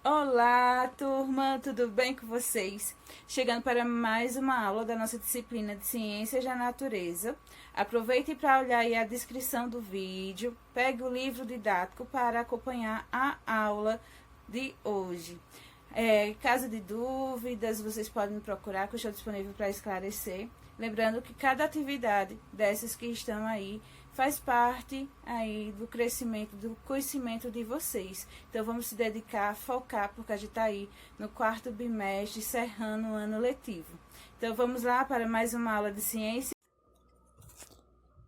Olá, turma, tudo bem com vocês? Chegando para mais uma aula da nossa disciplina de Ciências da Natureza. Aproveite para olhar aí a descrição do vídeo, pegue o livro didático para acompanhar a aula de hoje. Caso de dúvidas, vocês podem me procurar, que eu estou disponível para esclarecer. Lembrando que cada atividade dessas que estão aí faz parte aí do crescimento, do conhecimento de vocês. Então vamos se dedicar, focar, porque a gente está aí no quarto bimestre, encerrando o ano letivo. Então vamos lá para mais uma aula de ciência.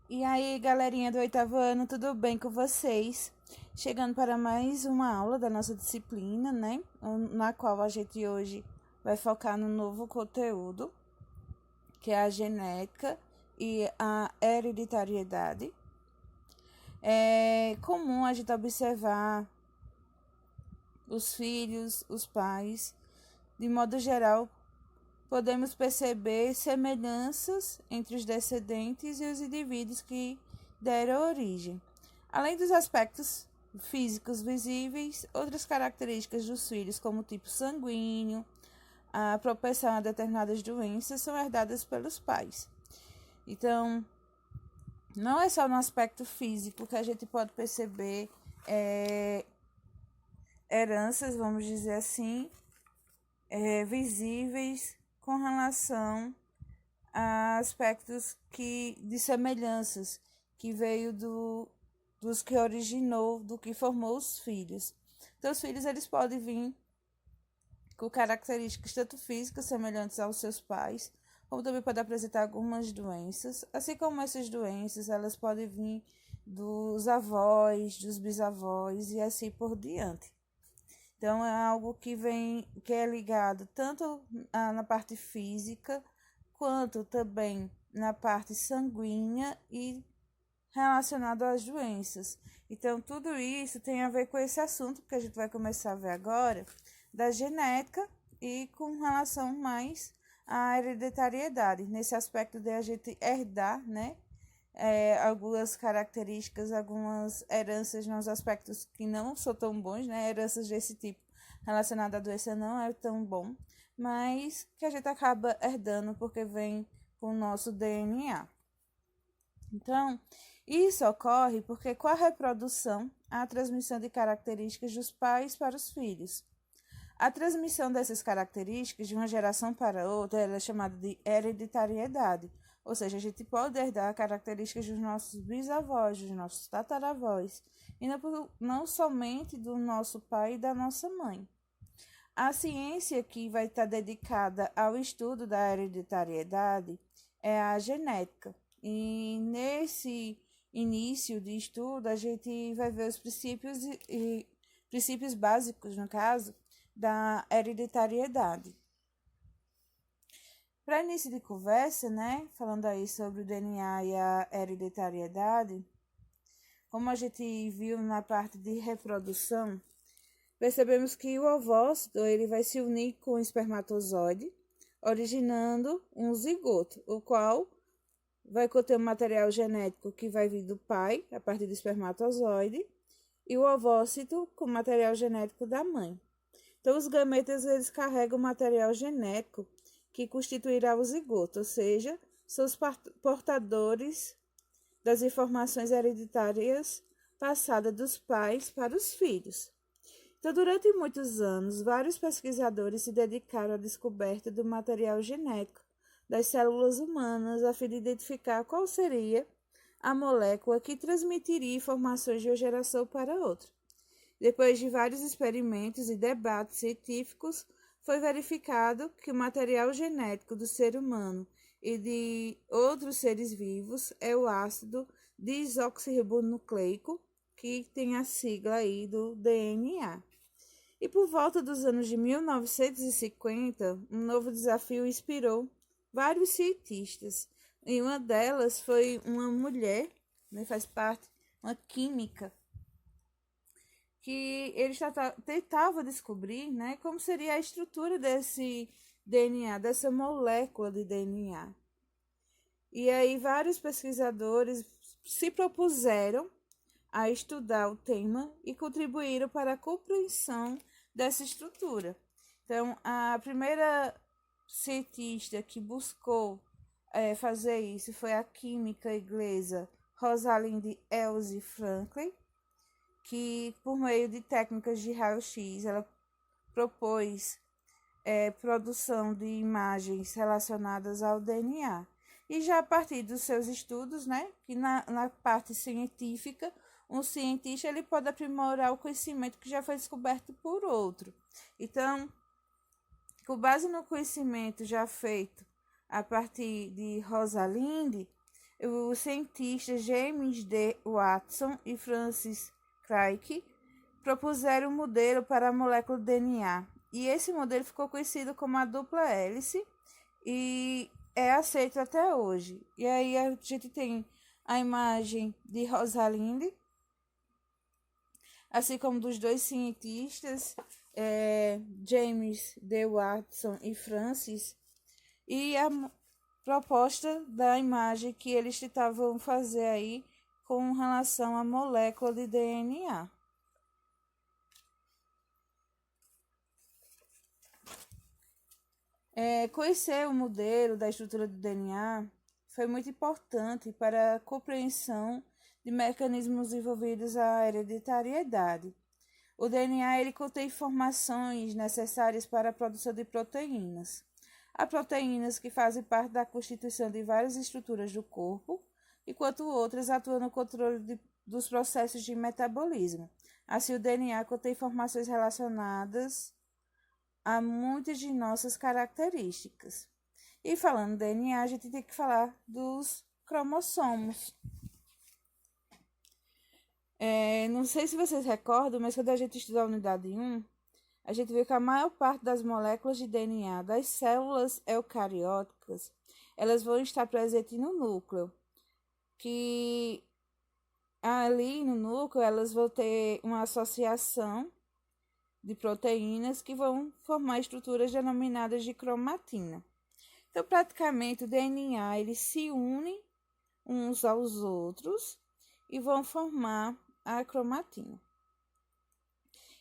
E aí, galerinha do oitavo ano, tudo bem com vocês? Chegando para mais uma aula da nossa disciplina, né? Na qual a gente hoje vai focar no novo conteúdo, que é a genética e a hereditariedade. É comum a gente observar os filhos, os pais, de modo geral, podemos perceber semelhanças entre os descendentes e os indivíduos que deram origem. Além dos aspectos físicos visíveis, outras características dos filhos, como o tipo sanguíneo, a propensão a determinadas doenças, são herdadas pelos pais. Então, não é só no aspecto físico que a gente pode perceber heranças, vamos dizer assim, visíveis com relação a aspectos de semelhanças que veio dos que originou, do que formou os filhos. Então, os filhos eles podem vir com características tanto físicas semelhantes aos seus pais, como também pode apresentar algumas doenças, assim como essas doenças elas podem vir dos avós, dos bisavós e assim por diante. Então é algo que é ligado tanto na parte física quanto também na parte sanguínea e relacionado às doenças. Então tudo isso tem a ver com esse assunto que a gente vai começar a ver agora, da genética e com relação mais à hereditariedade, nesse aspecto de a gente herdar, né? Algumas características, algumas heranças nos aspectos que não são tão bons, né? Heranças desse tipo relacionadas à doença não é tão bom, mas que a gente acaba herdando porque vem com o nosso DNA. Então, isso ocorre porque com a reprodução, há a transmissão de características dos pais para os filhos. A transmissão dessas características de uma geração para outra é chamada de hereditariedade, ou seja, a gente pode herdar características dos nossos bisavós, dos nossos tataravós, e não somente do nosso pai e da nossa mãe. A ciência que vai estar dedicada ao estudo da hereditariedade é a genética. E nesse início de estudo, a gente vai ver os princípios básicos, no caso, da hereditariedade. Para início de conversa, né, falando aí sobre o DNA e a hereditariedade, como a gente viu na parte de reprodução, percebemos que o ovócito ele vai se unir com o espermatozoide, originando um zigoto, o qual vai conter um material genético que vai vir do pai, a partir do espermatozoide, e o ovócito com material genético da mãe. Então, os gametas eles carregam material genético que constituirá o zigoto, ou seja, são os portadores das informações hereditárias passadas dos pais para os filhos. Então, durante muitos anos, vários pesquisadores se dedicaram à descoberta do material genético das células humanas a fim de identificar qual seria a molécula que transmitiria informações de uma geração para outra. Depois de vários experimentos e debates científicos, foi verificado que o material genético do ser humano e de outros seres vivos é o ácido desoxirribonucleico, que tem a sigla aí do DNA. E por volta dos anos de 1950, um novo desafio inspirou vários cientistas. E uma delas foi uma mulher, né, faz parte, uma química, que eles tentavam descobrir, né, como seria a estrutura desse DNA, dessa molécula de DNA. E aí vários pesquisadores se propuseram a estudar o tema e contribuíram para a compreensão dessa estrutura. Então, a primeira cientista que buscou fazer isso foi a química inglesa Rosalind Elsie Franklin, que por meio de técnicas de raio-x ela propôs produção de imagens relacionadas ao DNA. E já a partir dos seus estudos, né, que na parte científica, um cientista ele pode aprimorar o conhecimento que já foi descoberto por outro. Então, com base no conhecimento já feito a partir de Rosalind, os cientistas James D. Watson e Francis Crick propuseram um modelo para a molécula DNA. E esse modelo ficou conhecido como a dupla hélice e é aceito até hoje. E aí a gente tem a imagem de Rosalind, assim como dos dois cientistas, James D. Watson e Francis, e a proposta da imagem que eles tentavam fazer aí com relação à molécula de DNA. Conhecer o modelo da estrutura do DNA foi muito importante para a compreensão de mecanismos envolvidos à hereditariedade. O DNA ele contém informações necessárias para a produção de proteínas. Há proteínas que fazem parte da constituição de várias estruturas do corpo, enquanto outras atuam no controle dos processos de metabolismo. Assim, o DNA contém informações relacionadas a muitas de nossas características. E falando do DNA, a gente tem que falar dos cromossomos. Não sei se vocês recordam, mas quando a gente estudou a unidade 1, a gente viu que a maior parte das moléculas de DNA das células eucarióticas, elas vão estar presentes no núcleo, que ali no núcleo elas vão ter uma associação de proteínas que vão formar estruturas denominadas de cromatina. Então, praticamente, o DNA eles se unem uns aos outros e vão formar a cromatina.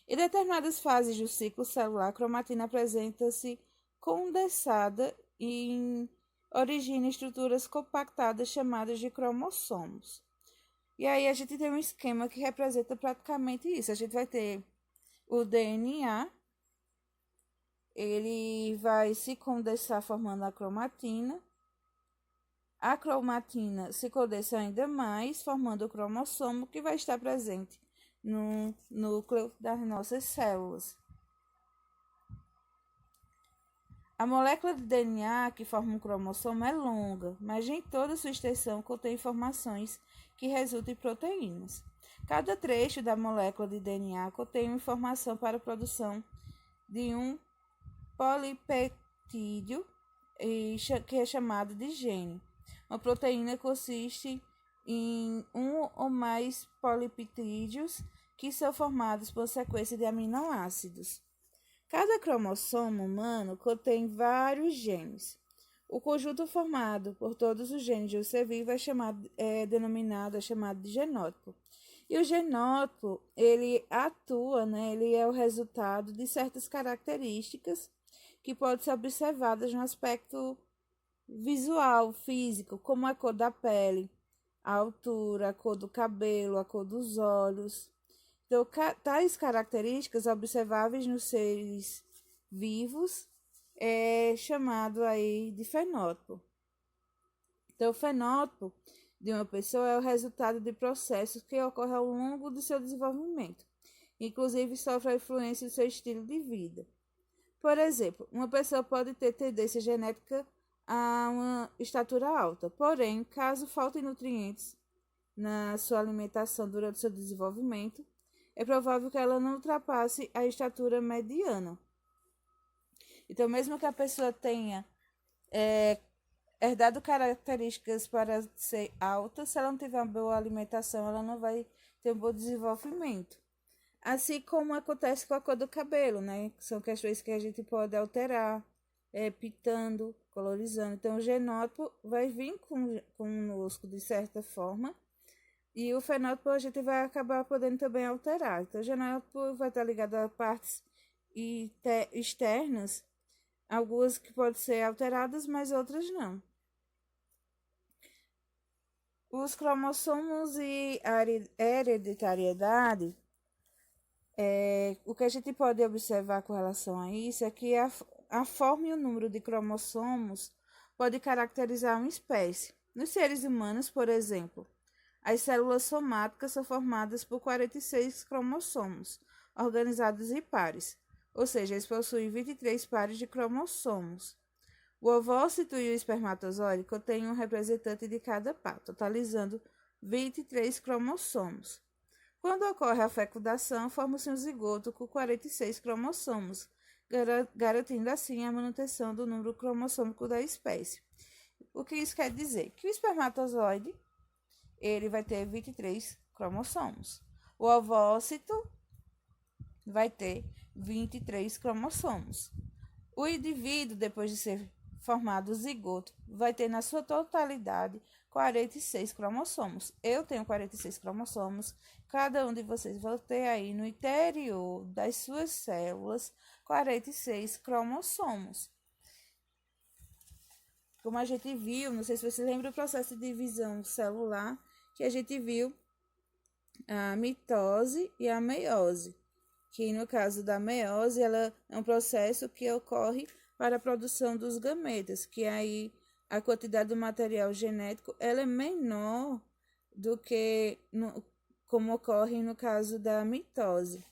Em determinadas fases do ciclo celular, a cromatina apresenta-se condensada e origina estruturas compactadas chamadas de cromossomos. E aí a gente tem um esquema que representa praticamente isso. A gente vai ter o DNA, ele vai se condensar formando a cromatina se condensa ainda mais, formando o cromossomo que vai estar presente no núcleo das nossas células. A molécula de DNA que forma um cromossomo é longa, mas nem toda sua extensão contém informações que resultam em proteínas. Cada trecho da molécula de DNA contém uma informação para a produção de um polipeptídeo, que é chamado de gene. Uma proteína consiste em um ou mais polipeptídeos que são formados por sequência de aminoácidos. Cada cromossomo humano contém vários genes. O conjunto formado por todos os genes de um ser vivo é denominado de genótipo. E o genótipo, ele atua, ele é o resultado de certas características que podem ser observadas no aspecto visual, físico, como a cor da pele, a altura, a cor do cabelo, a cor dos olhos. Então, tais características observáveis nos seres vivos é chamado aí de fenótipo. Então, o fenótipo de uma pessoa é o resultado de processos que ocorrem ao longo do seu desenvolvimento, inclusive sofre a influência do seu estilo de vida. Por exemplo, uma pessoa pode ter tendência genética a uma estatura alta, porém, caso faltem nutrientes na sua alimentação durante o seu desenvolvimento, é provável que ela não ultrapasse a estatura mediana. Então, mesmo que a pessoa tenha herdado características para ser alta, se ela não tiver uma boa alimentação, ela não vai ter um bom desenvolvimento. Assim como acontece com a cor do cabelo, São questões que a gente pode alterar, pintando, colorizando. Então, o genótipo vai vir conosco de certa forma, e o fenótipo a gente vai acabar podendo também alterar. Então, o genótipo vai estar ligado a partes e externas, algumas que podem ser alteradas, mas outras não. Os cromossomos e a hereditariedade, o que a gente pode observar com relação a isso é que a forma e o número de cromossomos pode caracterizar uma espécie. Nos seres humanos, por exemplo, as células somáticas são formadas por 46 cromossomos, organizados em pares, ou seja, eles possuem 23 pares de cromossomos. O ovócito e o espermatozoide contêm um representante de cada par, totalizando 23 cromossomos. Quando ocorre a fecundação, forma-se um zigoto com 46 cromossomos, garantindo assim a manutenção do número cromossômico da espécie. O que isso quer dizer? Que o espermatozoide ele vai ter 23 cromossomos. O ovócito vai ter 23 cromossomos. O indivíduo, depois de ser formado o zigoto, vai ter na sua totalidade 46 cromossomos. Eu tenho 46 cromossomos, cada um de vocês vai ter aí no interior das suas células 46 cromossomos. Como a gente viu, não sei se você lembra o processo de divisão celular, que a gente viu a mitose e a meiose, que no caso da meiose, ela é um processo que ocorre para a produção dos gametas, que aí a quantidade do material genético ela é menor do que como ocorre no caso da mitose.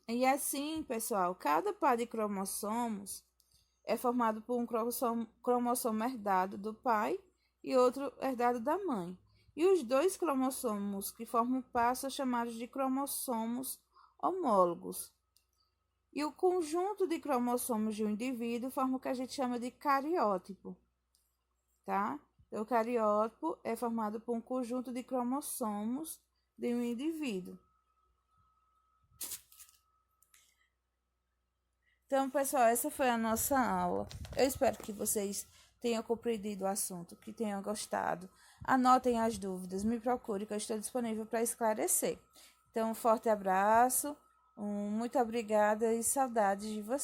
E assim, pessoal, cada par de cromossomos é formado por um cromossomo herdado do pai e outro herdado da mãe. E os dois cromossomos que formam o par são chamados de cromossomos homólogos. E o conjunto de cromossomos de um indivíduo forma o que a gente chama de cariótipo, tá? Então, o cariótipo é formado por um conjunto de cromossomos de um indivíduo. Então, pessoal, essa foi a nossa aula. Eu espero que vocês tenham compreendido o assunto, que tenham gostado. Anotem as dúvidas, me procure que eu estou disponível para esclarecer. Então, um forte abraço, muito obrigada e saudades de vocês.